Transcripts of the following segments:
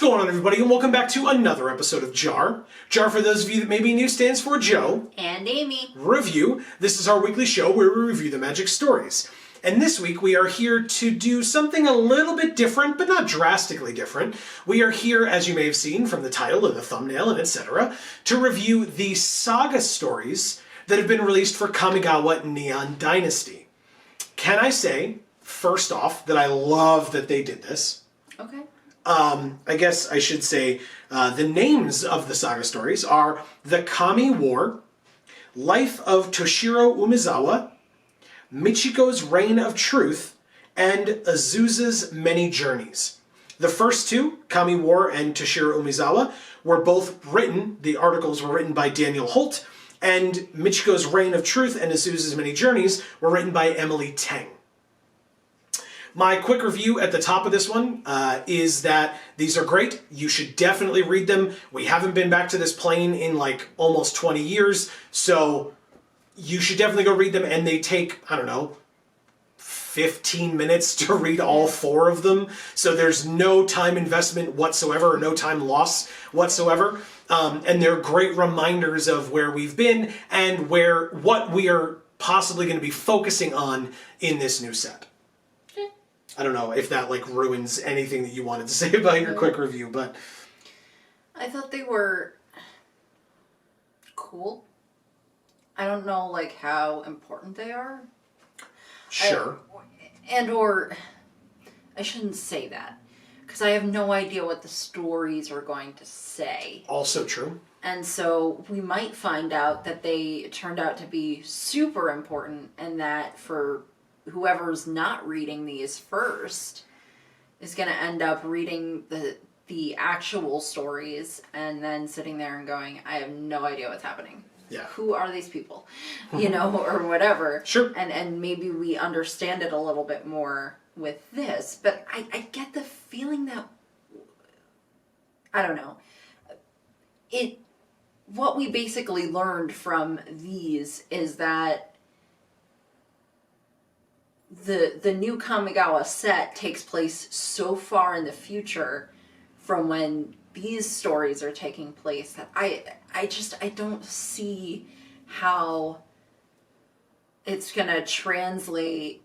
going on, everybody, and welcome back to another episode of JaAR. JaAR, for those of you that may be new, stands for Joe and Amy Review. This is our weekly show where we review the Magic stories. And this week we are here to do something a little bit different, but not drastically different. We are here, as you may have seen from the title and the thumbnail and etc., to review the Saga stories that have been released for Kamigawa Neon Dynasty. Can I say, first off, that I love that they did this? Okay. I guess I should say the names of the Saga stories are The Kami War, Life of Toshiro Umizawa, Michiko's Reign of Truth, and Azusa's Many Journeys. The first two, Kami War and Toshiro Umizawa, were both written, the articles were written by Daniel Holt, and Michiko's Reign of Truth and Azusa's Many Journeys were written by Emily Teng. My quick review at the top of this one is that these are great. You should definitely read them. We haven't been back to this plane in like almost 20 years, so you should definitely go read them, and they take, I don't know, 15 minutes to read all four of them, so there's no time investment whatsoever, or no time loss whatsoever, and they're great reminders of where we've been and what we are possibly going to be focusing on in this new set. I don't know if that like ruins anything that you wanted to say about your quick review, but I thought they were cool. I don't know like how important they are. Sure. I shouldn't say that, because I have no idea what the stories are going to say. Also true. And so we might find out that they turned out to be super important, and that for whoever's not reading these first is going to end up reading the actual stories and then sitting there and going, I have no idea what's happening. Yeah. Who are these people? You know, or whatever. Sure. And maybe we understand it a little bit more with this. But I get the feeling that, I don't know, what we basically learned from these is that the new Kamigawa set takes place so far in the future from when these stories are taking place that I don't see how it's gonna translate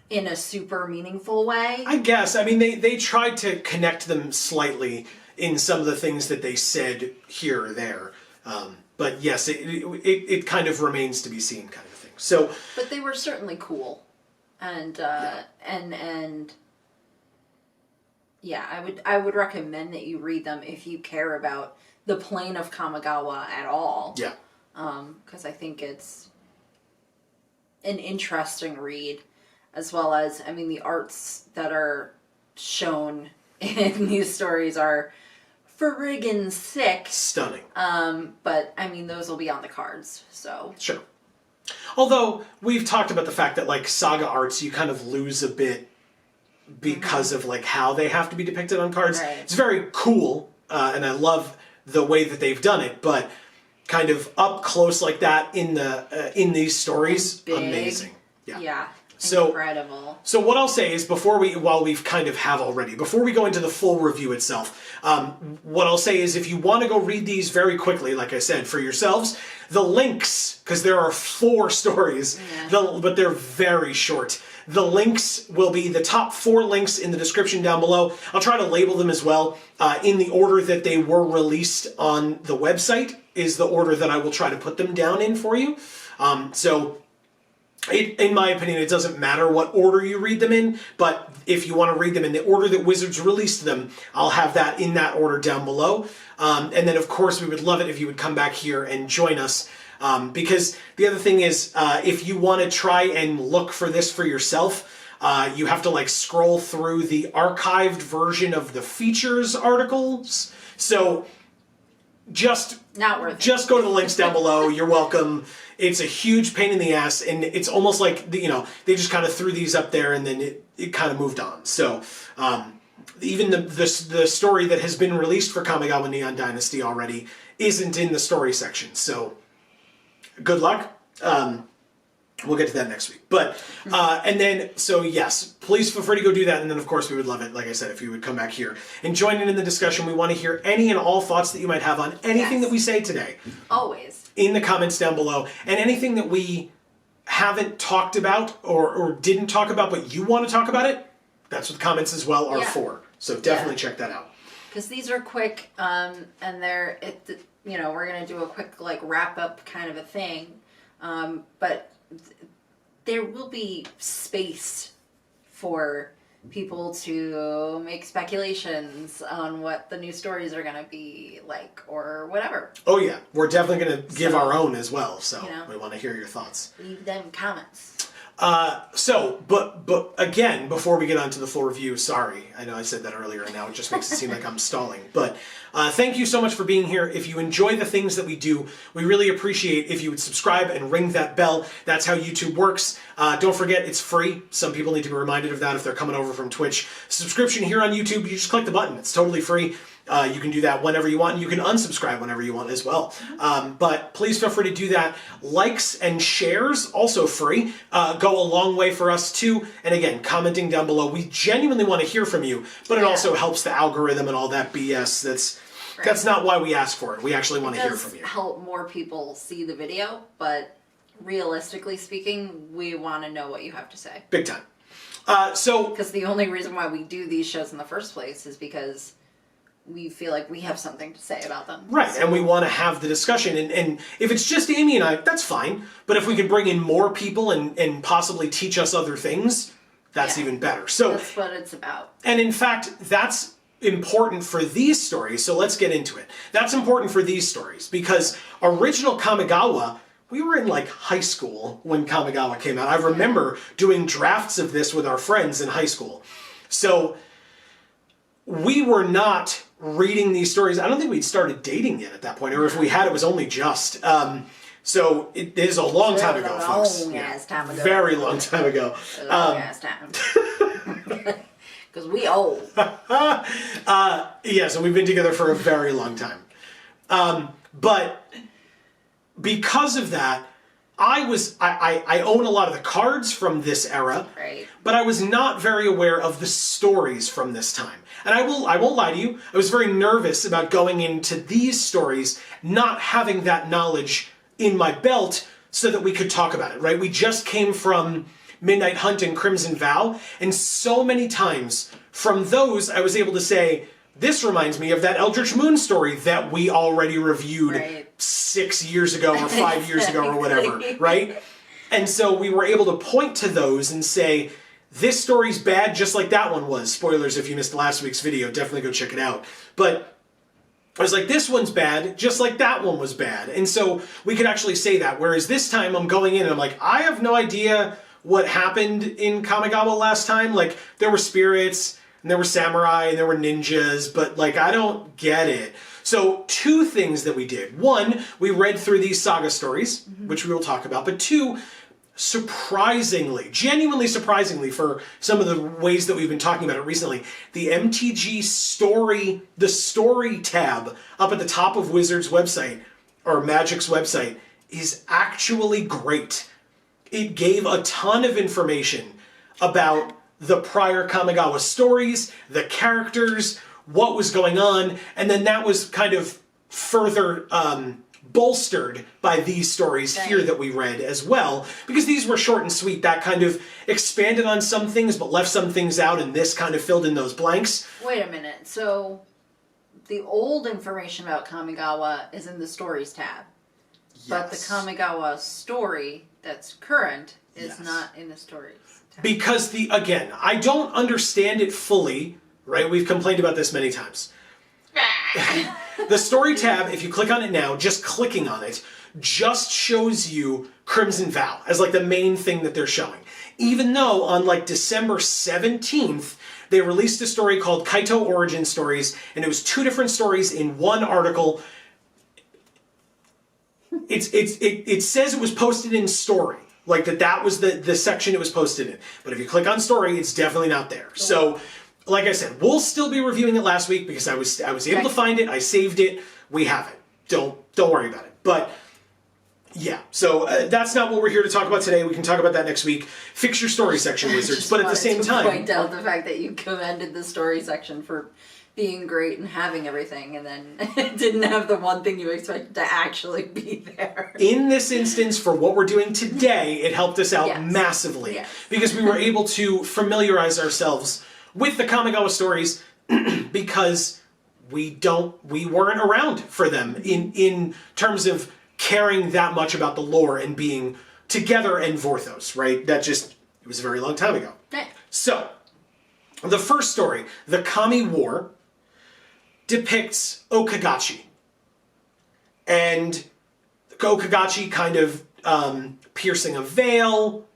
in a super meaningful way. I guess. I mean, they tried to connect them slightly in some of the things that they said here or there. But yes, it kind of remains to be seen kind of thing. So, but they were certainly cool. And yeah, I would recommend that you read them if you care about the plane of Kamigawa at all. Yeah. Because I think it's an interesting read, as well as, I mean, the arts that are shown in these stories are friggin' sick. Stunning. But, I mean, those will be on the cards, so. Sure. Although, we've talked about the fact that, like, Saga arts, you kind of lose a bit because of, like, how they have to be depicted on cards. Right. It's very cool, and I love the way that they've done it, but kind of up close like that in these stories, amazing. Yeah. Yeah. So, incredible. So what I'll say is before we go into the full review itself, what I'll say is if you want to go read these very quickly, like I said, for yourselves, the links, because there are 4 stories, but they're very short. The links will be the top 4 links in the description down below. I'll try to label them as well in the order that they were released on the website is the order that I will try to put them down in for you. In my opinion, it doesn't matter what order you read them in, but if you want to read them in the order that Wizards released them, I'll have that in that order down below. And then, of course, we would love it if you would come back here and join us. Because the other thing is, if you want to try and look for this for yourself, you have to like scroll through the archived version of the features articles. So just not worth it. Just go to the links down below. You're welcome. It's a huge pain in the ass, and it's almost like they just kind of threw these up there and then it kind of moved on. So even the story that has been released for Kamigawa Neon Dynasty already isn't in the story section. So good luck. We'll get to that next week. But, and then, so yes, please feel free to go do that. And then, of course, we would love it, like I said, if you would come back here and join in the discussion. We want to hear any and all thoughts that you might have on anything that we say today. Always. In the comments down below. And anything that we haven't talked about or didn't talk about, but you want to talk about it, that's what the comments as well are for. So definitely check that out. Because these are quick, and they're, we're going to do a quick, like, wrap-up kind of a thing. But there will be space for people to make speculations on what the new stories are going to be like or whatever. Oh yeah, we're definitely going to give our own as well, so we want to hear your thoughts. Leave them comments. But again, before we get on to the full review, sorry, I know I said that earlier and now it just makes it seem like I'm stalling, but thank you so much for being here. If you enjoy the things that we do, we really appreciate if you would subscribe and ring that bell. That's how YouTube works. Don't forget, it's free. Some people need to be reminded of that if they're coming over from Twitch. Subscription here on YouTube, you just click the button. It's totally free. You can do that whenever you want, and you can unsubscribe whenever you want as well. But please feel free to do that. Likes and shares, also free, go a long way for us too. And again, commenting down below. We genuinely want to hear from you, but it also helps the algorithm and all that BS. That's not why we ask for it. We actually want to hear from you. It does help more people see the video, but realistically speaking, we want to know what you have to say. Big time. Because the only reason why we do these shows in the first place is because we feel like we have something to say about them. Right, and we want to have the discussion. And if it's just Amy and I, that's fine. But if we can bring in more people and possibly teach us other things, that's even better. So that's what it's about. And in fact, that's important for these stories. So let's get into it. That's important for these stories because original Kamigawa, we were in like high school when Kamigawa came out. I remember doing drafts of this with our friends in high school. So we were not reading these stories. I don't think we'd started dating yet at that point, or if we had, it was only just. So it is a long time ago, folks. Time ago. Very long time ago. Long ass time. Because we old. So we've been together for a very long time. But because of that, I own a lot of the cards from this era, but I was not very aware of the stories from this time. And I won't lie to you, I was very nervous about going into these stories, not having that knowledge in my belt so that we could talk about it, right? We just came from Midnight Hunt and Crimson Vow, and so many times from those I was able to say, this reminds me of that Eldritch Moon story that we already reviewed 6 years ago or 5 years ago or whatever, right? And so we were able to point to those and say, this story's bad just like that one was. Spoilers if you missed last week's video, definitely go check it out. But I was like, this one's bad just like that one was bad. And so we could actually say that. Whereas this time I'm going in and I'm like, I have no idea what happened in Kamigawa last time. Like, there were spirits, and there were samurai, and there were ninjas, but like, I don't get it. So 2 things that we did. 1, we read through these Saga stories, which we will talk about. But 2, surprisingly, genuinely surprisingly for some of the ways that we've been talking about it recently, the MTG story, the story tab up at the top of Wizard's website, or Magic's website, is actually great. It gave a ton of information about the prior Kamigawa stories, the characters, what was going on, and then that was kind of further bolstered by these stories here that we read as well, because these were short and sweet. That kind of expanded on some things but left some things out, and this kind of filled in those blanks. Wait a minute, so the old information about Kamigawa is in the stories tab, but the Kamigawa story that's current is not in the stories tab. Because again, I don't understand it fully, right? We've complained about this many times. The story tab, if you click on it now, just clicking on it, just shows you Crimson Vow as like the main thing that they're showing. Even though on like December 17th, they released a story called Kaito Origin Stories, and it was 2 different stories in one article. It says it was posted in story, like that was the section it was posted in. But if you click on story, it's definitely not there. So, like I said, we'll still be reviewing it last week because I was able to find it, I saved it, we have it. Don't worry about it. But Yeah, so that's not what we're here to talk about today. We can talk about that next week. Fix your story section, Wizards. But at the same time, point out the fact that you commended the story section for being great and having everything, and then didn't have the one thing you expected to actually be there. In this instance, for what we're doing today, it helped us out massively. Yes. Because we were able to familiarize ourselves with the Kamigawa stories because we weren't around for them in terms of caring that much about the lore and being together in Vorthos, right? It was a very long time ago. Right. So, the first story, the Kami War, depicts Okagachi. And Okagachi kind of piercing a veil,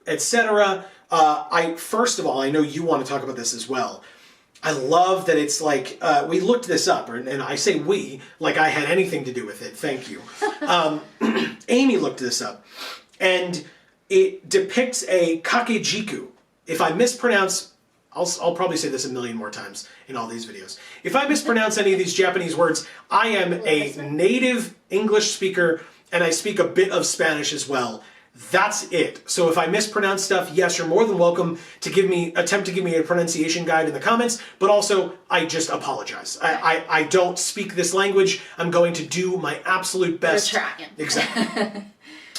etc. First of all, I know you want to talk about this as well. I love that it's like, we looked this up, and I say we, like I had anything to do with it, thank you. Amy looked this up, and it depicts a kakejiku. If I mispronounce, I'll probably say this a million more times in all these videos. If I mispronounce any of these Japanese words, I am a native English speaker, and I speak a bit of Spanish as well. That's it. So if I mispronounce stuff, yes, you're more than welcome to attempt to give me a pronunciation guide in the comments, but also, I just apologize. I don't speak this language. I'm going to do my absolute best. You're trying. Exactly. I'm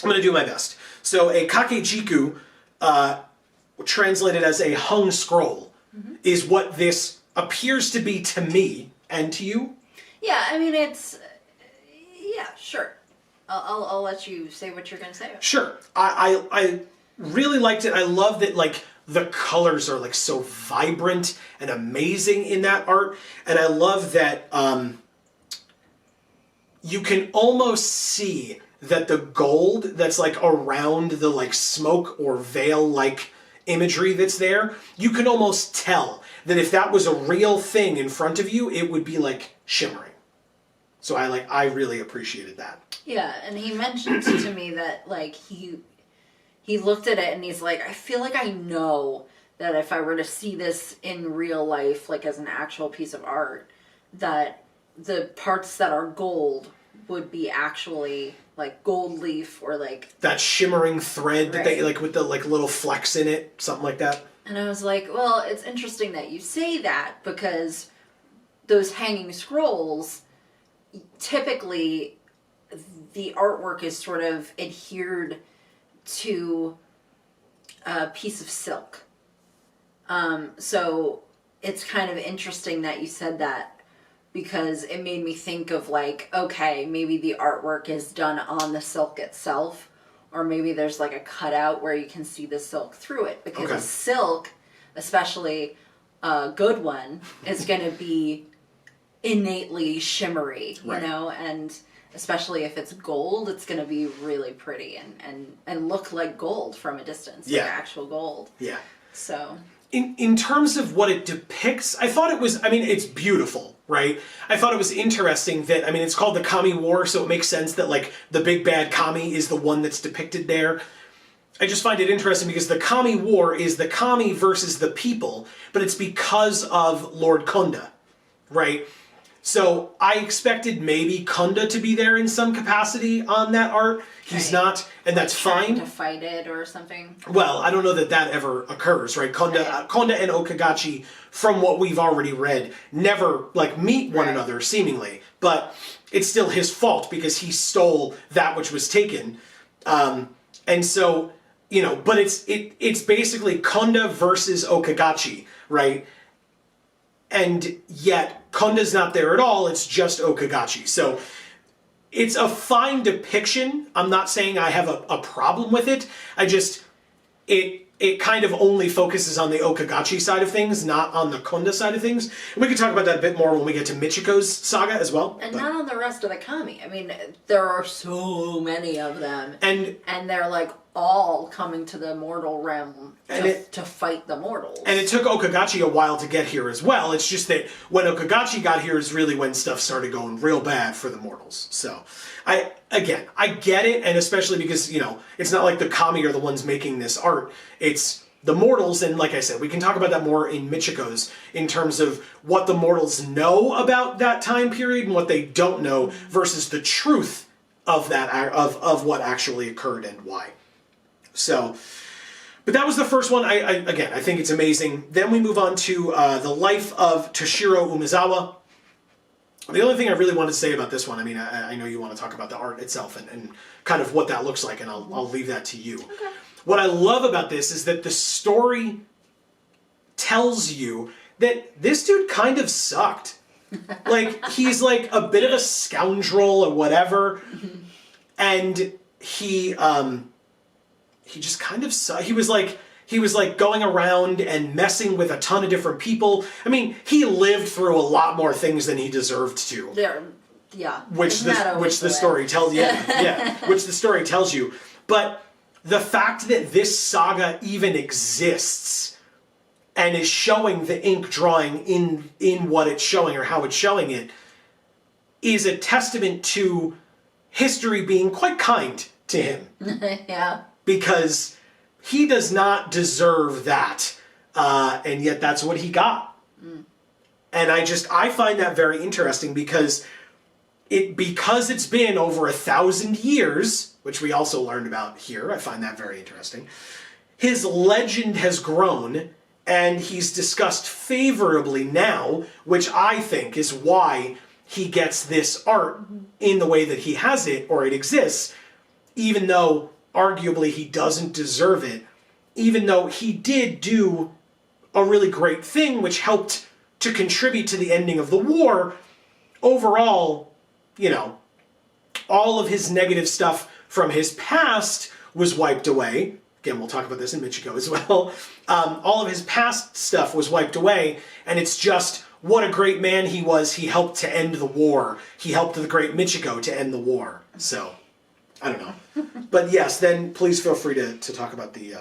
going to do my best. So a kakejiku, translated as a hung scroll, is what this appears to be to me and to you. Yeah, I mean, it's... Yeah, sure. I'll let you say what you're going to say. Sure. I really liked it. I love that, like, the colors are, like, so vibrant and amazing in that art. And I love that you can almost see that the gold that's, like, around the, like, smoke or veil-like imagery that's there, you can almost tell that if that was a real thing in front of you, it would be, like, shimmering. So I really appreciated that. Yeah, and he mentioned to me that, like, he looked at it and he's like, I feel like I know that if I were to see this in real life, like as an actual piece of art, that the parts that are gold would be actually like gold leaf or like... That shimmering thread that they, like, with the, like, little flecks in it, something like that. And I was like, well, it's interesting that you say that because those hanging scrolls, typically the artwork is sort of adhered to a piece of silk. So it's kind of interesting that you said that because it made me think of like, okay, maybe the artwork is done on the silk itself, or maybe there's like a cutout where you can see the silk through it because the silk, especially a good one, is going to be innately shimmery, you know, and especially if it's gold, it's going to be really pretty and look like gold from a distance, like actual gold. Yeah. So... In terms of what it depicts, I thought it was, I mean, it's beautiful, right? I thought it was interesting that, I mean, it's called the Kami War, so it makes sense that, like, the big bad Kami is the one that's depicted there. I just find it interesting because the Kami War is the Kami versus the people, but it's because of Lord Kunda, right? So I expected maybe Kunda to be there in some capacity on that art. He's not, and that's fine. To fight it or something. Well, I don't know that that ever occurs, right? Kunda and Okagachi, from what we've already read, never like meet one another seemingly, but it's still his fault because he stole that which was taken, and so you know. But it's basically Kunda versus Okagachi, right? And yet Kunda's not there at all. It's just Okagachi. So it's a fine depiction. I'm not saying I have a problem with it. I just, it kind of only focuses on the Okagachi side of things, not on the Kunda side of things. And we can talk about that a bit more when we get to Michiko's saga as well. And not on the rest of the Kami. I mean, there are so many of them. And they're like all coming to the mortal realm to fight the mortals. And it took Okagachi a while to get here as well. It's just that when Okagachi got here is really when stuff started going real bad for the mortals. So, I get it, and especially because, you know, it's not like the Kami are the ones making this art. It's the mortals, and like I said, we can talk about that more in Michiko's, in terms of what the mortals know about that time period and what they don't know versus the truth of of what actually occurred and why. So, but that was the first one. Again, I think it's amazing. Then we move on to the life of Toshiro Umezawa. The only thing I really wanted to say about this one, I mean, I know you want to talk about the art itself and kind of what that looks like, and I'll leave that to you. Okay. What I love about this is that the story tells you that this dude kind of sucked. Like, he's like a bit of a scoundrel or whatever, and he just kind of sucked. He was like going around and messing with a ton of different people. I mean, he lived through a lot more things than he deserved to. Yeah. Which the story tells you. Yeah. Which the story tells you. But the fact that this saga even exists and is showing the ink drawing in what it's showing or how it's showing it is a testament to history being quite kind to him. Yeah. Because he does not deserve that, and yet that's what he got. And I find that very interesting because it's been over 1,000 years, which we also learned about here. I find that very interesting. His legend has grown, and he's discussed favorably now, which I think is why he gets this art in the way that he has it, or it exists, even though arguably he doesn't deserve it, even though he did do a really great thing which helped to contribute to the ending of the war. Overall, you know, all of his negative stuff from his past was wiped away. Again, we'll talk about this in Michigo as well. All of his past stuff was wiped away, and it's just what a great man he was. He helped to end the war. He helped the great Michigo to end the war. So, I don't know. But yes, then please feel free to talk about the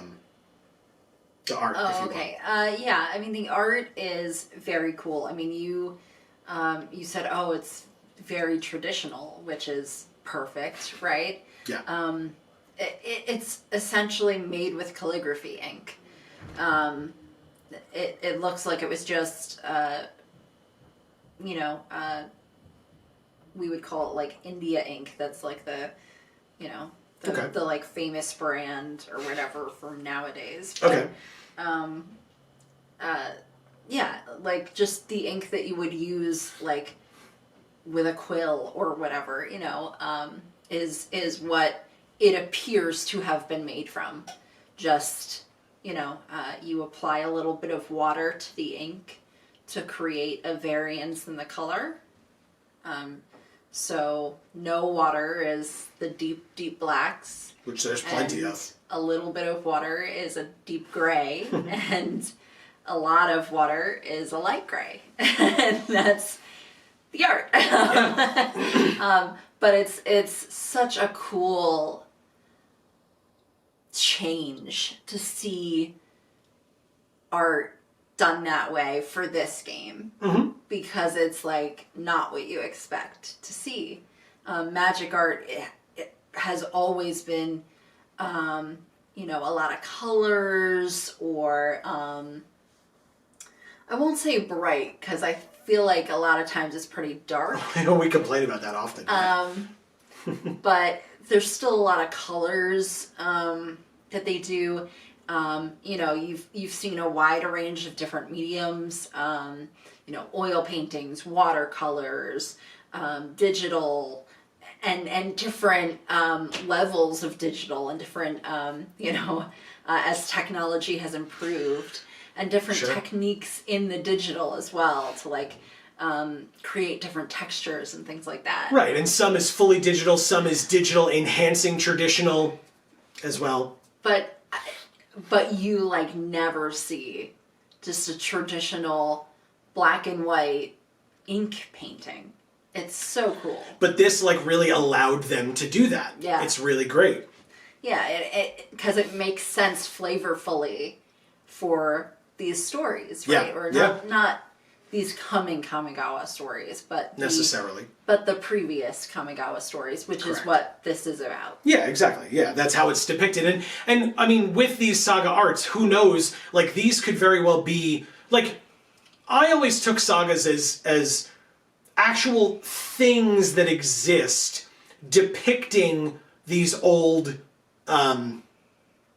art. Oh, if you okay. Yeah, I mean, the art is very cool. I mean, you said, oh, it's very traditional, which is perfect, right? Yeah. It's essentially made with calligraphy ink. It looks like it was just, we would call it like India ink. That's like the like famous brand or whatever from nowadays. But, Okay. Yeah, like just the ink that you would use like with a quill or whatever, is what it appears to have been made from. Just, you apply a little bit of water to the ink to create a variance in the color. So no water is the deep, deep blacks. Which there's plenty of. A little bit of water is a deep gray, and a lot of water is a light gray. And that's the art. Yeah. But it's such a cool change to see art done that way for this game. Mm-hmm. Because it's like not what you expect to see. Magic art it has always been, a lot of colors, or I won't say bright because I feel like a lot of times it's pretty dark. I know we complain about that often. But there's still a lot of colors that they do. You've seen a wide range of different mediums. Oil paintings, watercolors, digital, and different levels of digital, and different, as technology has improved, and different techniques in the digital as well to like create different textures and things like that. Right, and some is fully digital, some is digital enhancing traditional as well. But you like never see just a traditional black and white ink painting. It's so cool. But this like really allowed them to do that. Yeah. It's really great. Yeah, because it makes sense flavorfully for these stories, right? Yeah. Or not these coming Kamigawa stories, but necessarily. But the previous Kamigawa stories, which is what this is about. Yeah, exactly. Yeah, that's how it's depicted. And I mean, with these saga arts, who knows, like these could very well be like, I always took sagas as actual things that exist depicting these old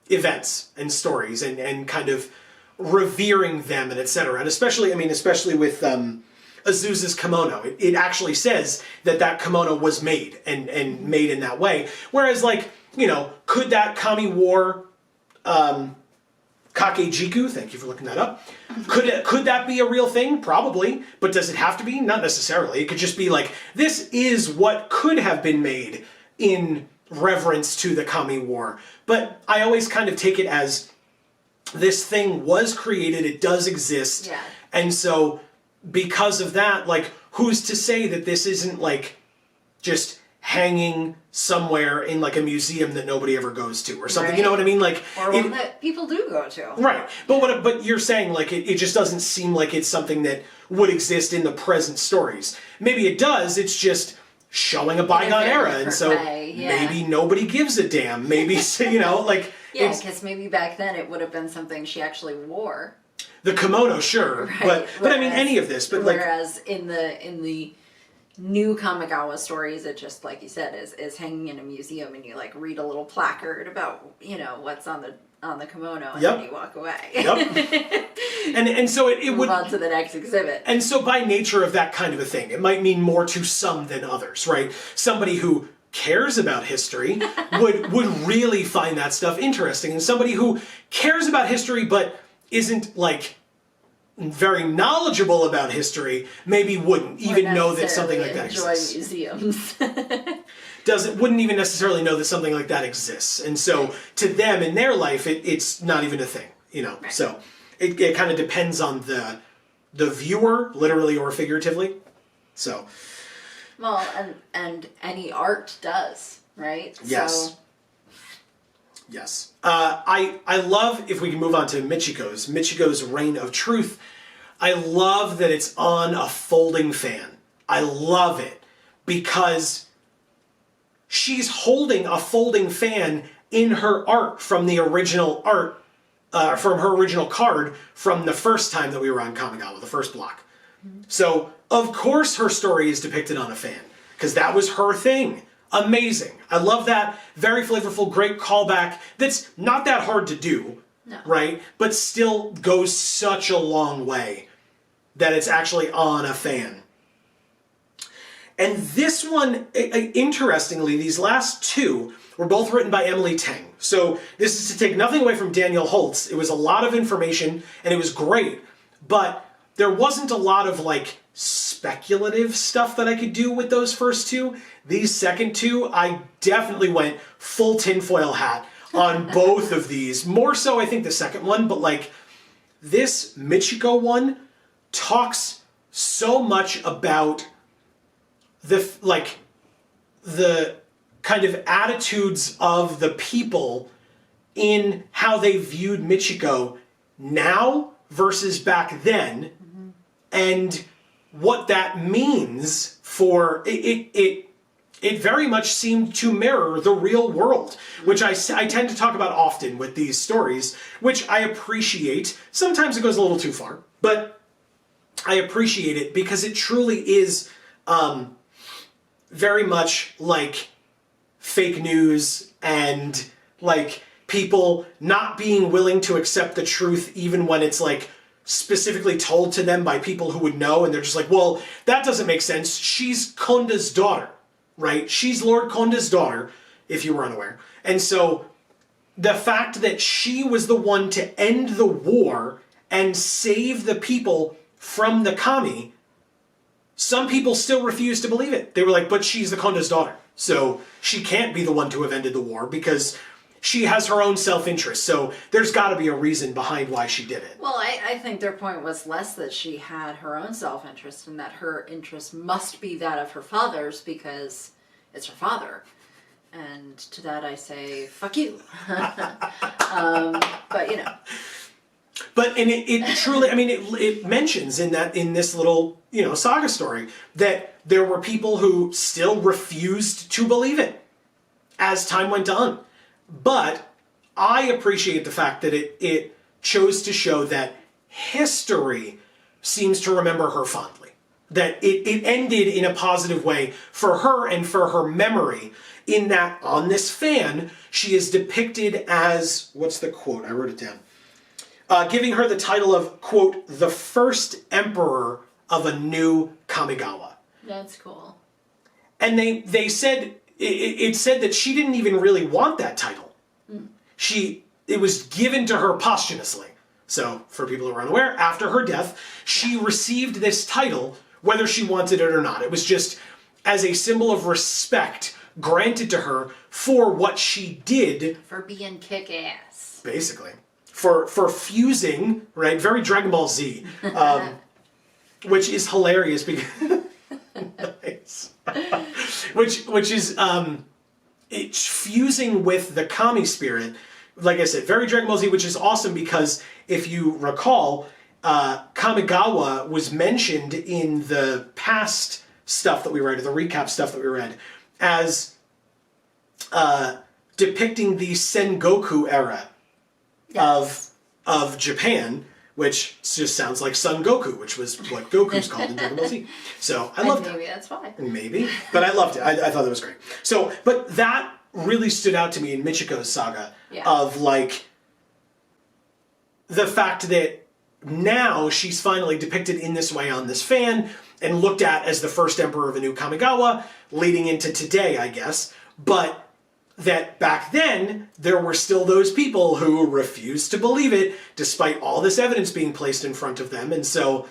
events and stories and kind of revering them and etc. And especially with Azusa's kimono, it actually says that kimono was made and made in that way. Whereas, like, you know, could that Kami War Kakejiku, thank you for looking that up, could that be a real thing? Probably. But does it have to be? Not necessarily. It could just be like, this is what could have been made in reverence to the Kami War. But I always kind of take it as this thing was created, it does exist, yeah. And so because of that, like, who's to say that this isn't like just hanging somewhere in like a museum that nobody ever goes to or something, right. You know what I mean? Like, or one that people do go to. Right. But you're saying, like, it just doesn't seem like it's something that would exist in the present stories. Maybe it does, it's just showing a bygone era, and so maybe nobody gives a damn. Maybe, you know, like... Yeah, because maybe back then it would have been something she actually wore. The kimono, sure, right. but I mean any of this. But whereas in the new Kamigawa stories, it just, like you said, is hanging in a museum, and you like read a little placard about, you know, what's on the kimono, and then you walk away. Yep. and so it would move on to the next exhibit. And so by nature of that kind of a thing, it might mean more to some than others, right? Somebody who cares about history would really find that stuff interesting, and somebody who cares about history but isn't like very knowledgeable about history maybe wouldn't even know that something like that exists. Museums. Wouldn't even necessarily know that something like that exists, and so to them in their life it's not even a thing, you know. Right. So it kind of depends on the viewer, literally or figuratively. So. Well, and any art does, right? Yes. So. Yes. I love, if we can move on to Michigo's Reign of Truth, I love that it's on a folding fan. I love it because she's holding a folding fan in her art from the original art, from her original card from the first time that we were on Kamigawa, the first block. Mm-hmm. So, of course her story is depicted on a fan, because that was her thing. Amazing. I love that. Very flavorful, great callback. That's not that hard to do, right? But still goes such a long way that it's actually on a fan. And this one, interestingly, these last two were both written by Emily Tang. So this is to take nothing away from Daniel Holtz. It was a lot of information, and it was great, but there wasn't a lot of, like, speculative stuff that I could do with those first two. These second two, I definitely went full tinfoil hat on both of these. More so, I think, the second one, but, like, this Michiko one talks so much about the kind of attitudes of the people in how they viewed Michiko now versus back then, and what that means for it very much seemed to mirror the real world, which I tend to talk about often with these stories, which I appreciate. Sometimes it goes a little too far, but I appreciate it because it truly is very much like fake news and like people not being willing to accept the truth even when it's like specifically told to them by people who would know, and they're just like, well, that doesn't make sense. She's Konda's daughter, right? She's Lord Konda's daughter, if you were unaware. And so the fact that she was the one to end the war and save the people from the Kami, some people still refuse to believe it. They were like, but she's the Konda's daughter, so she can't be the one to have ended the war because she has her own self-interest, so there's got to be a reason behind why she did it. Well, I think their point was less that she had her own self-interest and that her interest must be that of her father's because it's her father. And to that I say, fuck you. But, you know. But, and it truly, I mean, it mentions in this little, you know, saga story that there were people who still refused to believe it as time went on. But I appreciate the fact that it chose to show that history seems to remember her fondly. that it ended in a positive way for her and for her memory, in that on this fan, she is depicted as, what's the quote? I wrote it down. Giving her the title of, quote, the first emperor of a new Kamigawa. That's cool. And they said, it said that she didn't even really want that title. It was given to her posthumously. So, for people who are unaware, after her death, she received this title, whether she wanted it or not. It was just as a symbol of respect granted to her for what she did. For being kick-ass. Basically. For fusing, right? Very Dragon Ball Z. Which is hilarious because... nice. which is it's fusing with the kami spirit, like I said, very Dragon Ball Z, which is awesome because if you recall, Kamigawa was mentioned in the past stuff that we read, the recap stuff that we read, as depicting the Sengoku era of Japan, which just sounds like Son Goku, which was what Goku's called in Dragon Ball Z. So I loved it. Maybe that's why. Maybe, but I loved it. I thought that was great. So, but that really stood out to me in Michiko's saga of like the fact that now she's finally depicted in this way on this fan and looked at as the first emperor of a new Kamigawa, leading into today, I guess. But that back then, there were still those people who refused to believe it, despite all this evidence being placed in front of them, and so...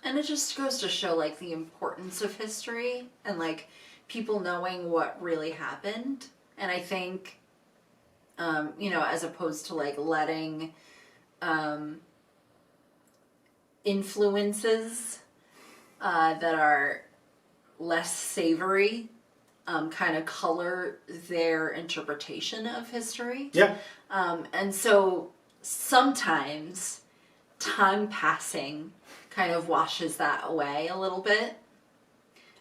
And it just goes to show, like, the importance of history, and, like, people knowing what really happened. And I think, you know, as opposed to, like, letting influences that are less savory kind of color their interpretation of history. Yeah. And so sometimes time passing kind of washes that away a little bit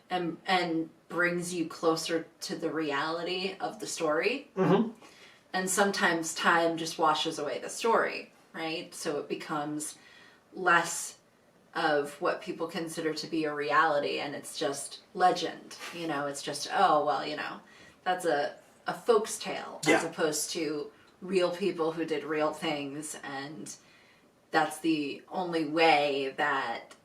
and brings you closer to the reality of the story. Mm-hmm. And sometimes time just washes away the story, right? So it becomes less of what people consider to be a reality, and it's just legend. You know, it's just, oh, well, you know, that's a folk's tale, as opposed to real people who did real things, and that's the only way that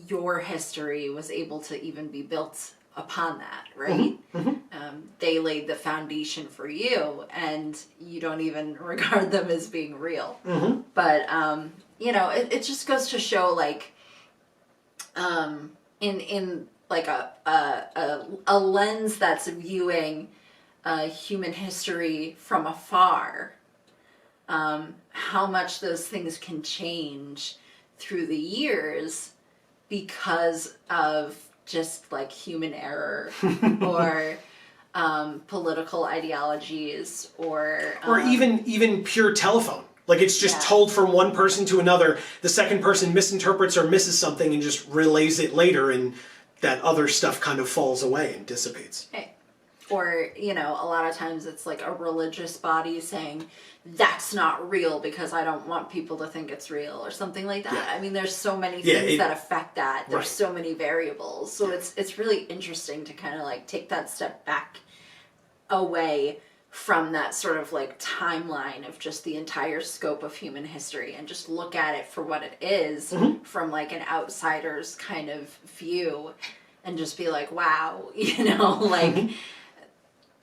your history was able to even be built upon that, right? Mm-hmm. They laid the foundation for you, and you don't even regard them as being real. Mm-hmm. But, you know, it just goes to show, like, in like a lens that's viewing human history from afar, how much those things can change through the years because of just like human error or political ideologies or even pure telephone. Like, it's just told from one person to another. The second person misinterprets or misses something and just relays it later, and that other stuff kind of falls away and dissipates. Hey. Or, you know, a lot of times it's like a religious body saying, that's not real because I don't want people to think it's real, or something like that. Yeah. I mean, there's so many things that affect that. There's so many variables. So it's really interesting to kind of like take that step back away from that sort of like timeline of just the entire scope of human history and just look at it for what it is from like an outsider's kind of view and just be like, wow, you know,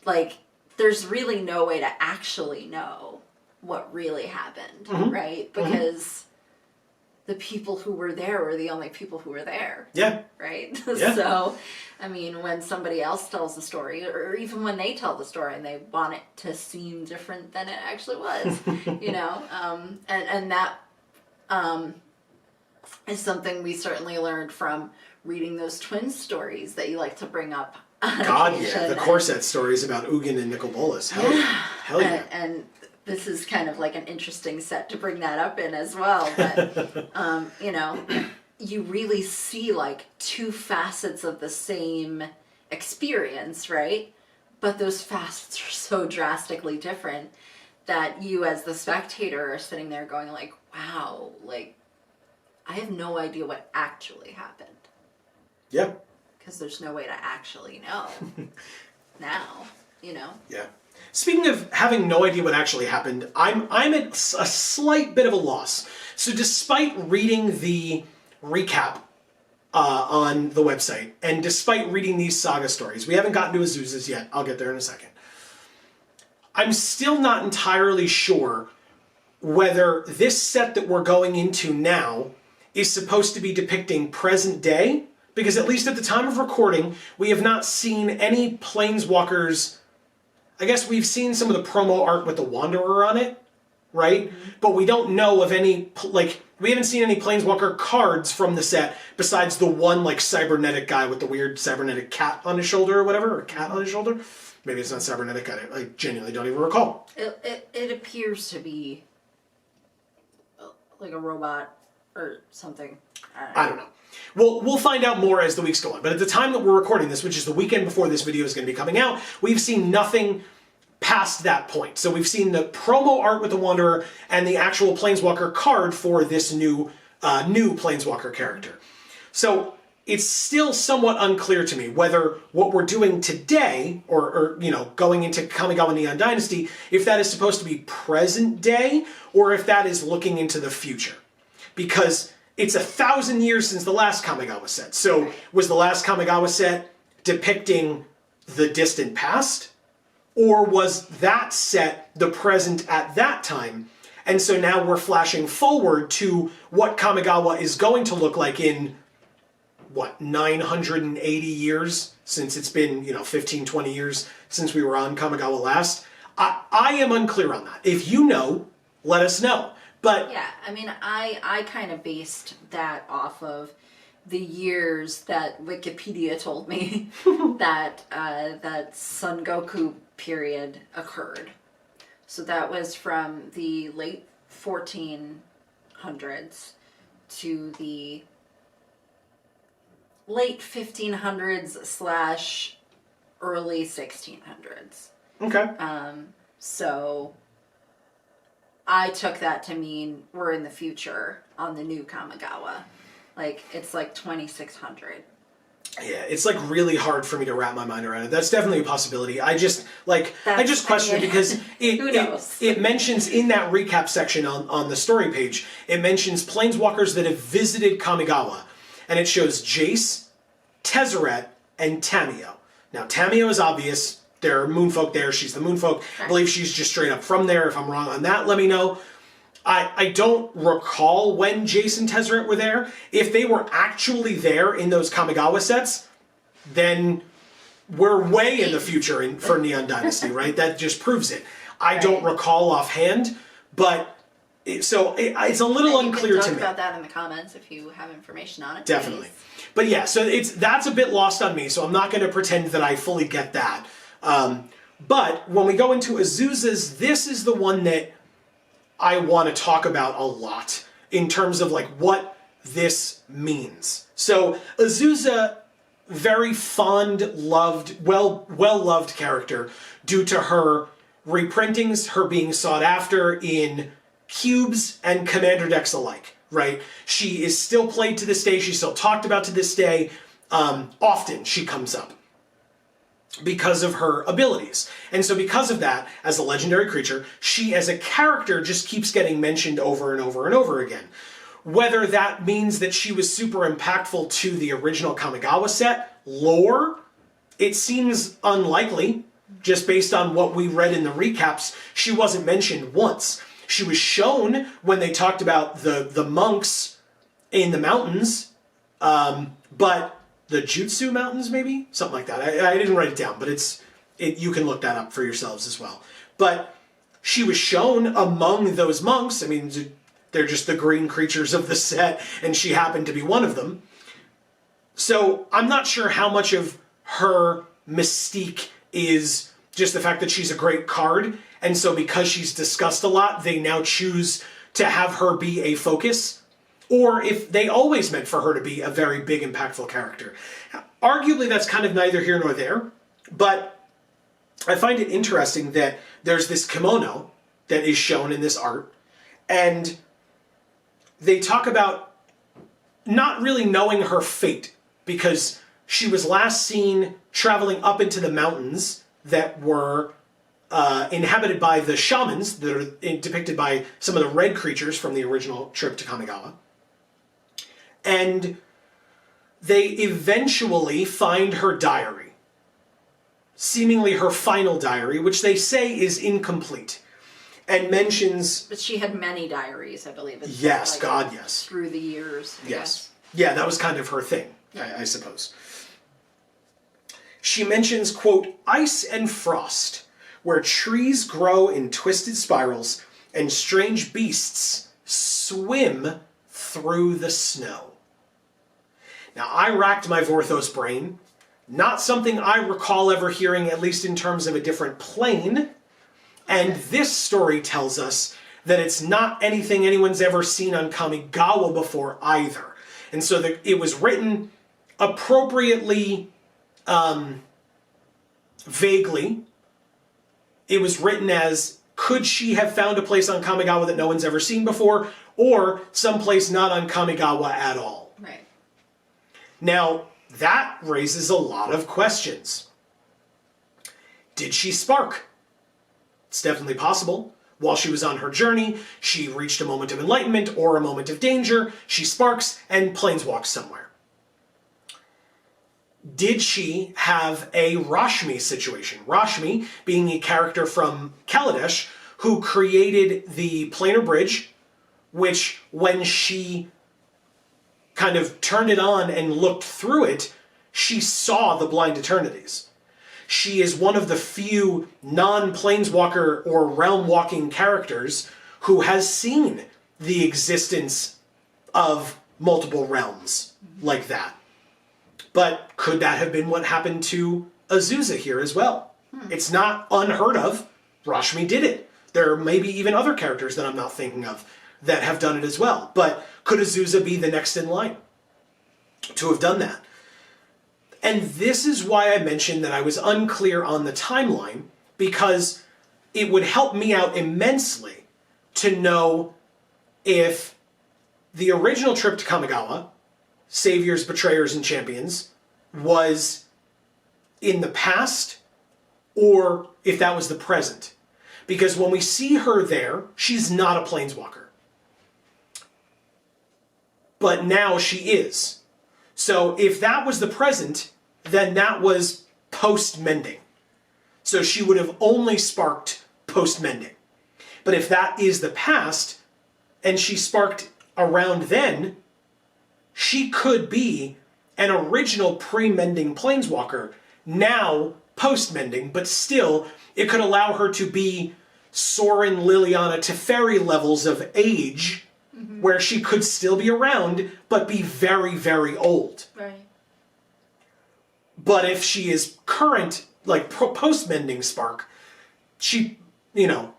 like there's really no way to actually know what really happened, right? Because the people who were there were the only people who were there. Yeah. Right? Yeah. So, I mean, when somebody else tells the story, or even when they tell the story and they want it to seem different than it actually was, you know? And that is something we certainly learned from reading those twin stories that you like to bring up. God, yeah. The Corset stories about Ugin and Nicol Bolas. Hell yeah. And this is kind of like an interesting set to bring that up in as well. But, you know, you really see like two facets of the same experience, right? But those facets are so drastically different that you as the spectator are sitting there going like, wow, like, I have no idea what actually happened. Yeah. Because there's no way to actually know now, Yeah. Speaking of having no idea what actually happened, I'm at a slight bit of a loss. So despite reading the recap on the website, and despite reading these Saga stories, we haven't gotten to Azusa's yet. I'll get there in a second. I'm still not entirely sure whether this set that we're going into now is supposed to be depicting present day, because at least at the time of recording, we have not seen any Planeswalkers. I guess we've seen some of the promo art with the Wanderer on it, right? Mm-hmm. But we don't know of any, we haven't seen any Planeswalker cards from the set besides the one, cybernetic guy with the weird cybernetic cat on his shoulder or whatever, or cat on his shoulder. Maybe it's not cybernetic, I genuinely don't even recall. It appears to be like a robot or something. I don't know. We'll find out more as the weeks go on. But at the time that we're recording this, which is the weekend before this video is going to be coming out, we've seen nothing past that point. So we've seen the promo art with the Wanderer and the actual Planeswalker card for this new Planeswalker character. So it's still somewhat unclear to me whether what we're doing today, or going into Kamigawa Neon Dynasty, if that is supposed to be present day, or if that is looking into the future. Because it's 1,000 years since the last Kamigawa set. So was the last Kamigawa set depicting the distant past? Or was that set the present at that time? And so now we're flashing forward to what Kamigawa is going to look like in, 980 years? Since it's been, 15, 20 years since we were on Kamigawa last. I am unclear on that. If you know, let us know. But yeah, I kind of based that off of the years that Wikipedia told me that Son Goku period occurred. So that was from the late 1400s to the late 1500s / early 1600s. Okay. So I took that to mean we're in the future on the new Kamigawa. It's 2600. Yeah, it's really hard for me to wrap my mind around it. That's definitely a possibility. I just question it because it mentions in that recap section on the story page, it mentions Planeswalkers that have visited Kamigawa. And it shows Jace, Tezzeret, and Tamiyo. Now, Tamiyo is obvious. There are moonfolk there. She's the moonfolk. I believe she's just straight up from there. If I'm wrong on that, let me know. I don't recall when Jace and Tezzeret were there. If they were actually there in those Kamigawa sets, then we're way in the future for Neon Dynasty, right? That just proves it. I don't recall offhand, but it's a little unclear to me. Talk about that in the comments if you have information on it. Definitely. Please. But yeah, so that's a bit lost on me, so I'm not going to pretend that I fully get that. But when we go into Azusa's, this is the one that I want to talk about a lot in terms of what this means. So Azusa, very fond, loved, well-loved character due to her reprintings, her being sought after in cubes and commander decks alike, right? She is still played to this day. She's still talked about to this day. Often she comes up because of her abilities. And so because of that, as a legendary creature, she as a character just keeps getting mentioned over and over and over again. Whether that means that she was super impactful to the original Kamigawa set lore, it seems unlikely. Just based on what we read in the recaps, she wasn't mentioned once. She was shown when they talked about the monks in the mountains, but the Jutsu Mountains, maybe? Something like that. I didn't write it down, but you can look that up for yourselves as well. But she was shown among those monks. They're just the green creatures of the set, and she happened to be one of them. So I'm not sure how much of her mystique is just the fact that she's a great card, and so because she's discussed a lot, they now choose to have her be a focus, or if they always meant for her to be a very big, impactful character. Arguably, that's kind of neither here nor there, but I find it interesting that there's this kimono that is shown in this art, and they talk about not really knowing her fate, because she was last seen traveling up into the mountains that were inhabited by the shamans that are depicted by some of the red creatures from the original trip to Kamigawa. And they eventually find her diary, seemingly her final diary, which they say is incomplete, and mentions... But she had many diaries, I believe. Yes, God, yes. Through the years. Yes. Yeah, that was kind of her thing, I suppose. She mentions, quote, ice and frost, where trees grow in twisted spirals and strange beasts swim through the snow. Now, I racked my Vorthos brain. Not something I recall ever hearing, at least in terms of a different plane. And this story tells us that it's not anything anyone's ever seen on Kamigawa before either. And so it was written appropriately, vaguely. It was written as, could she have found a place on Kamigawa that no one's ever seen before, or someplace not on Kamigawa at all? Right. Now, that raises a lot of questions. Did she spark? It's definitely possible. While she was on her journey, she reached a moment of enlightenment or a moment of danger, she sparks and planeswalks somewhere. Did she have a Rashmi situation? Rashmi being a character from Kaladesh who created the planar bridge, which when she kind of turned it on and looked through it, she saw the Blind Eternities. She is one of the few non-planeswalker or realm-walking characters who has seen the existence of multiple realms like that. But could that have been what happened to Azusa here as well? It's not unheard of. Rashmi did it. There may be even other characters that I'm not thinking of that have done it as well. But could Azusa be the next in line to have done that? And this is why I mentioned that I was unclear on the timeline, because it would help me out immensely to know if the original trip to Kamigawa, Saviors, Betrayers, and Champions, was in the past, or if that was the present. Because when we see her there, she's not a planeswalker. But now she is. So if that was the present, then that was post-mending. So she would have only sparked post-mending. But if that is the past, and she sparked around then, she could be an original pre-mending planeswalker, now post-mending, but still, it could allow her to be Sorin, Liliana, Teferi levels of age, where she could still be around, but be very, very old. Right. But if she is current, like post-mending spark, she, you know,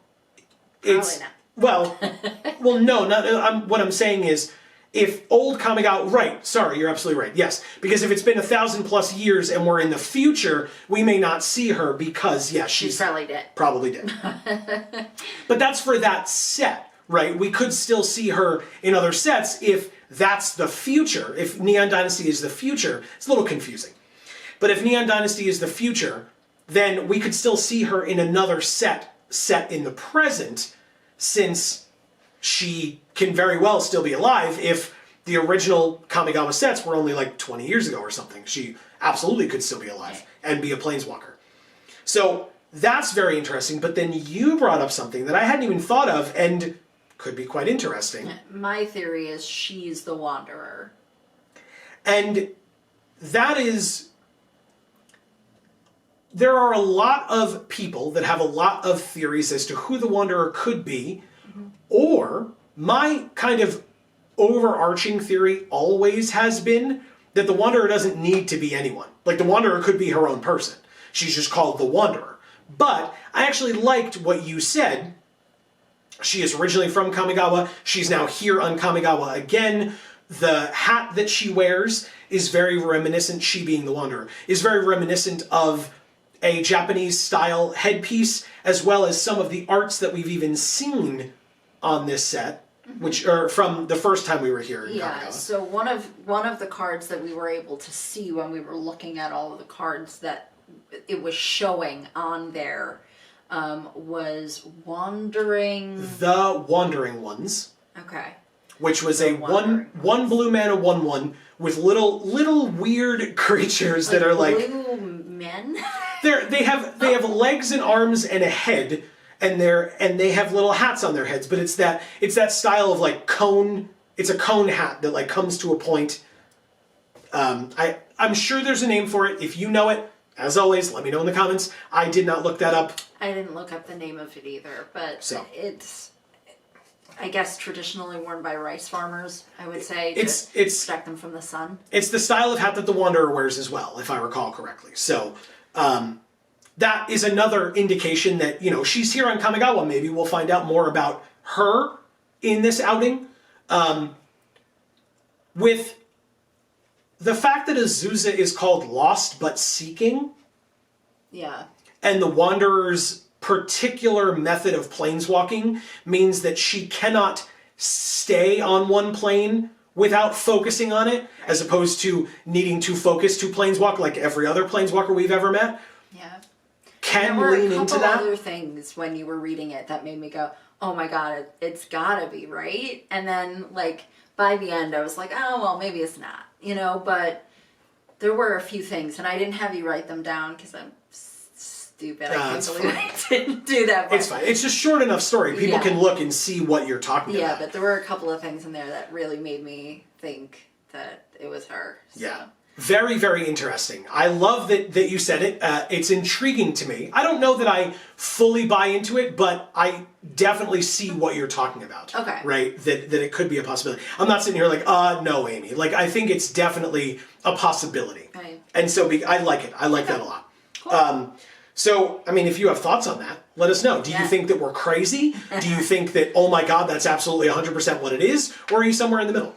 it's... Probably not. Well, no, not, what I'm saying is, if old Kamigawa, right, sorry, you're absolutely right, yes. Because if it's been 1,000+ years and we're in the future, we may not see her because, yeah, she's probably dead. Probably dead. But that's for that set, right? We could still see her in other sets if that's the future. If Neon Dynasty is the future, it's a little confusing. But if Neon Dynasty is the future, then we could still see her in another set in the present, since she can very well still be alive if the original Kamigawa sets were only like 20 years ago or something. She absolutely could still be alive and be a planeswalker. So that's very interesting, but then you brought up something that I hadn't even thought of and could be quite interesting. My theory is she's the Wanderer. And that is... There are a lot of people that have a lot of theories as to who the Wanderer could be, or my kind of overarching theory always has been that the Wanderer doesn't need to be anyone. Like, the Wanderer could be her own person. She's just called the Wanderer. But I actually liked what you said. She is originally from Kamigawa. She's now here on Kamigawa again. The hat that she wears is very reminiscent, she being the Wanderer, is very reminiscent of a Japanese-style headpiece, as well as some of the arts that we've even seen on this set which or from the first time we were here in Kamigawa. So one of the cards that we were able to see when we were looking at all of the cards that it was showing on there was Wandering. The Wandering Ones. Okay. Which was a one blue mana 1/1 with little weird creatures that are like blue men. they have legs and arms and a head, and they have little hats on their heads, but it's that style of like cone. It's a cone hat that like comes to a point. I'm sure there's a name for it. If you know it, as always, let me know in the comments. I did not look that up. I didn't look up the name of it either, but it's, I guess, traditionally worn by rice farmers, I would say, to protect them from the sun. It's the style of hat that the Wanderer wears as well, if I recall correctly. So that is another indication that, she's here on Kamigawa. Maybe we'll find out more about her in this outing. With the fact that Azusa is called Lost but Seeking. Yeah. And the Wanderer's particular method of planeswalking means that she cannot stay on one plane without focusing on it, as opposed to needing to focus to planeswalk like every other planeswalker we've ever met. Yeah. Can lean into that. There were a couple other things when you were reading it that made me go, oh my god, it's gotta be, right? And then, by the end, I was like, oh, well, maybe it's not, but there were a few things, and I didn't have you write them down because I'm stupid. I can't believe I didn't do that. It's fine. It's a short enough story. People can look and see what you're talking about. Yeah, but there were a couple of things in there that really made me think that it was her. So. Yeah. Very, very interesting. I love that you said it. It's intriguing to me. I don't know that I fully buy into it, but I definitely see what you're talking about. Okay. Right? That it could be a possibility. I'm not sitting here like, no, Amy. I think it's definitely a possibility. Right. And so I like it. I like that a lot. Cool. So, if you have thoughts on that, let us know. Do you think that we're crazy? Do you think that, oh my god, that's absolutely 100% what it is? Or are you somewhere in the middle?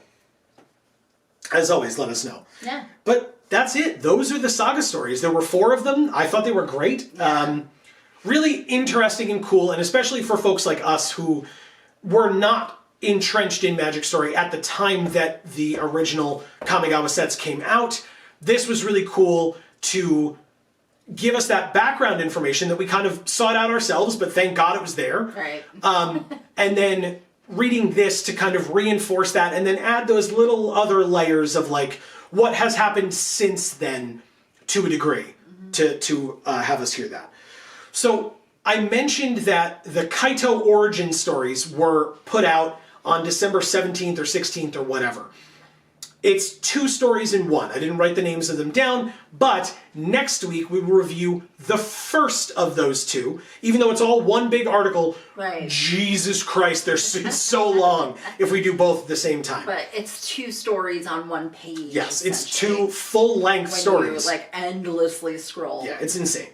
As always, let us know. Yeah. But that's it. Those are the Saga stories. There were 4 of them. I thought they were great. Yeah. Really interesting and cool, and especially for folks like us who were not entrenched in Magic Story at the time that the original Kamigawa sets came out. This was really cool to give us that background information that we kind of sought out ourselves, but thank God it was there. Right. And then reading this to kind of reinforce that and then add those little other layers of what has happened since then to a degree to have us hear that. So I mentioned that the Kaito origin stories were put out on December 17th or 16th or whatever. It's 2 stories in one. I didn't write the names of them down, but next week we will review the first of those 2, even though it's all one big article. Right. Jesus Christ, it's so long if we do both at the same time. But it's 2 stories on one page. Yes, it's 2 full-length stories. When you endlessly scroll. Yeah, it's insane.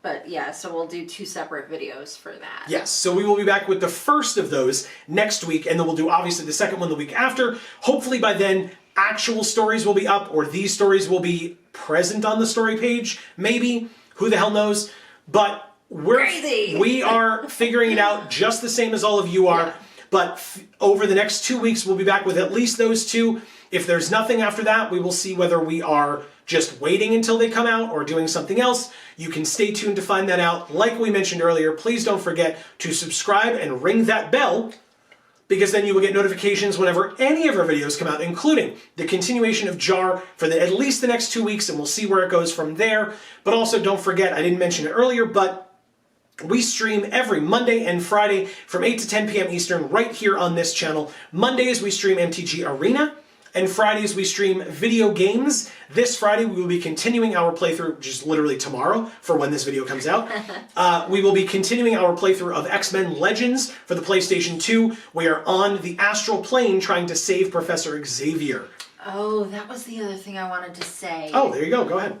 But yeah, so we'll do 2 separate videos for that. Yes, so we will be back with the first of those next week, and then we'll do obviously the second one the week after. Hopefully by then, actual stories will be up, or these stories will be present on the story page. Maybe. Who the hell knows? But we are figuring it out just the same as all of you are. Yeah. But over the next 2 weeks, we'll be back with at least those 2. If there's nothing after that, we will see whether we are just waiting until they come out or doing something else. You can stay tuned to find that out. Like we mentioned earlier, please don't forget to subscribe and ring that bell, because then you will get notifications whenever any of our videos come out, including the continuation of JaAR for at least the next 2 weeks, and we'll see where it goes from there. But also don't forget, I didn't mention it earlier, but we stream every Monday and Friday from 8 to 10 p.m. Eastern right here on this channel. Mondays we stream MTG Arena, and Fridays we stream video games. This Friday we will be continuing our playthrough, which is literally tomorrow for when this video comes out. We will be continuing our playthrough of X-Men Legends for the PlayStation 2. We are on the astral plane trying to save Professor Xavier. Oh, that was the other thing I wanted to say. Oh, there you go. Go ahead.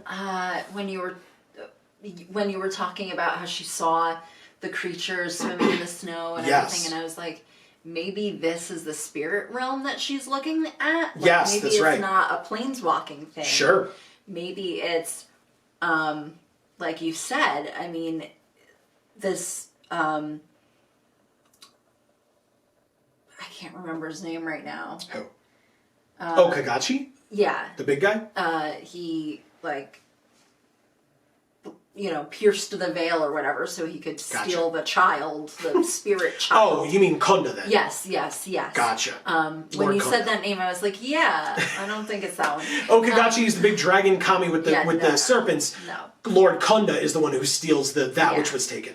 When you were talking about how she saw the creatures swimming in the snow and everything, and I was like, maybe this is the spirit realm that she's looking at. Yes, maybe that's right. Maybe it's not a planeswalking thing. Sure. Maybe it's, like you said, this, I can't remember his name right now. Who? Kagachi? Yeah. The big guy? He, like, pierced the veil or whatever so he could steal the child, the spirit child. Oh, you mean Konda then? Yes. Gotcha. When you said that name, I was like, yeah, I don't think it's that one. Kagachi is the big dragon kami with the serpents. No. Lord Konda is the one who steals that which was taken.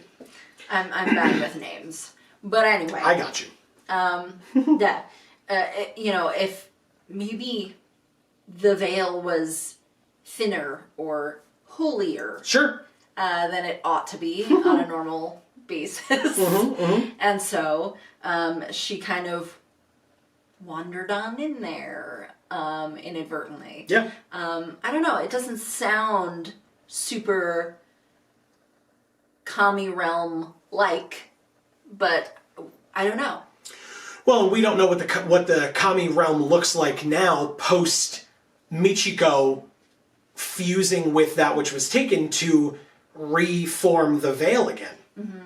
I'm bad with names. But anyway. I got you. Yeah. If maybe the veil was thinner or holier. Sure. Than it ought to be on a normal basis. And so she kind of wandered on in there inadvertently. Yeah. I don't know. It doesn't sound super Kami realm like, but I don't know. Well, we don't know what the Kami realm looks like now post Michiko fusing with that which was taken to reform the veil again.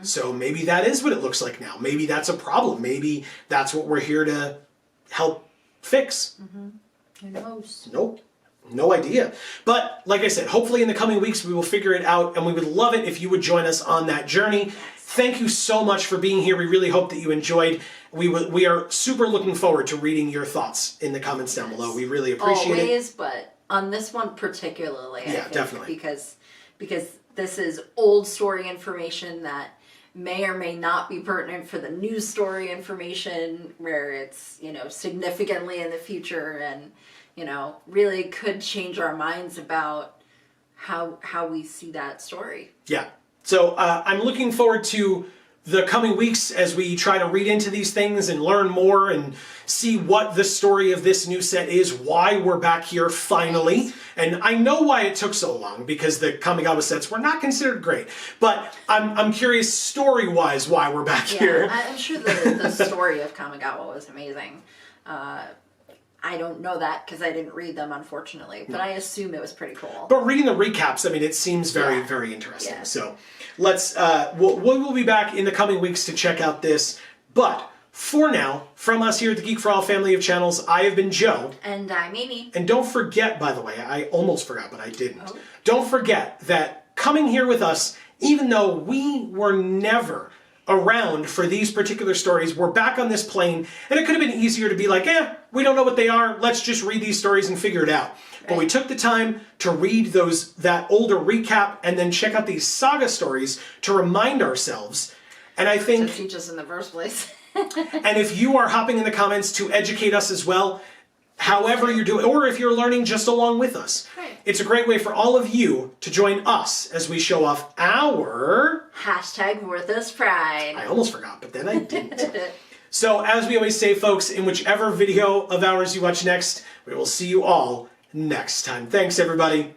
So maybe that is what it looks like now. Maybe that's a problem. Maybe that's what we're here to help fix. Who knows? Nope. No idea. But like I said, hopefully in the coming weeks we will figure it out, and we would love it if you would join us on that journey. Thank you so much for being here. We really hope that you enjoyed. We are super looking forward to reading your thoughts in the comments down below. We really appreciate it. Always, but on this one particularly, I think, definitely. Because this is old story information that may or may not be pertinent for the new story information where it's, significantly in the future and, really could change our minds about how we see that story. Yeah. So I'm looking forward to the coming weeks as we try to read into these things and learn more and see what the story of this new set is, why we're back here finally. And I know why it took so long, because the Kamigawa sets were not considered great. But I'm curious story-wise why we're back here. I'm sure the story of Kamigawa was amazing. I don't know that because I didn't read them, unfortunately, but I assume it was pretty cool. But reading the recaps, it seems very, very interesting. Yeah. So let's, we'll be back in the coming weeks to check out this. But for now, from us here at the Geek for All family of channels, I have been Joe. And I'm Amy. And don't forget, by the way, I almost forgot, but I didn't. Oh. Don't forget that coming here with us, even though we were never around for these particular stories, we're back on this plane, and it could have been easier to be like, we don't know what they are, let's just read these stories and figure it out. Right. But we took the time to read that older recap and then check out these Saga stories to remind ourselves. And I think to teach us in the first place. And if you are hopping in the comments to educate us as well, however you're doing, or if you're learning just along with us, right. It's a great way for all of you to join us as we show off our #Worthless Pride. I almost forgot, but then I didn't. So as we always say, folks, in whichever video of ours you watch next, we will see you all next time. Thanks, everybody.